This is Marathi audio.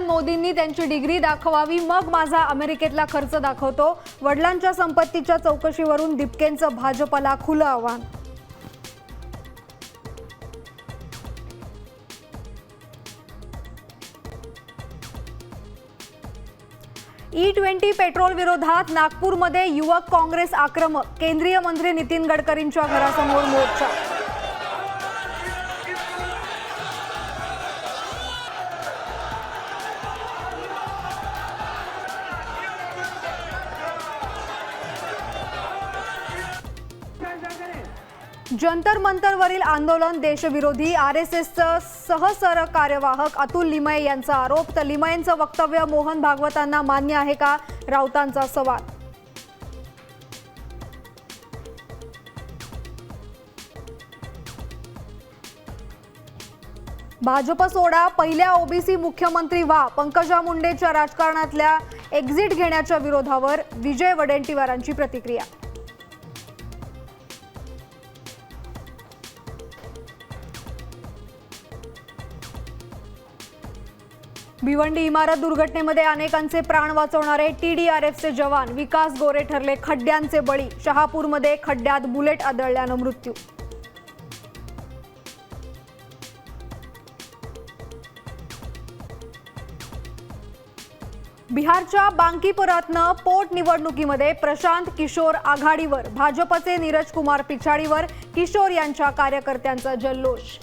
मोदींनी त्यांची डिग्री दाखवावी, मग माझा अमेरिकेतला खर्च दाखवतो. वडिलांच्या संपत्तीच्या चौकशीवरून दिपकेंचं भाजपला खुलं आव्हान. E20 पेट्रोल विरोधात नागपूरमध्ये युवक काँग्रेस आक्रमक. केंद्रीय मंत्री नितीन गडकरींच्या घरासमोर मोर्चा. जंतर मंतरवरील आंदोलन देशविरोधी. आरएसएसचं सहसरकार्यवाहक अतुल लिमये यांचा आरोप. तर लिमयेंचं वक्तव्य मोहन भागवतांना मान्य आहे का, राऊतांचा सवाल. भाजप सोडा, पहिल्या ओबीसी मुख्यमंत्री व्हा. पंकजा मुंडेच्या राजकारणातल्या एक्झिट घेण्याच्या विरोधावर विजय वडेट्टीवारांची प्रतिक्रिया. भिवंडी इमारत दुर्घटनेमध्ये अनेकांचे प्राण वाचवणारे TDRFचे जवान विकास गोरे ठरले खड्ड्यांचे बळी. शहापूरमध्ये खड्ड्यात बुलेट आदळल्यानं मृत्यू. बिहारच्या बांकीपुरातनं पोटनिवडणुकीमध्ये प्रशांत किशोर आघाडीवर. भाजपचे नीरज कुमार पिछाडीवर. किशोर यांच्या कार्यकर्त्यांचा जल्लोष.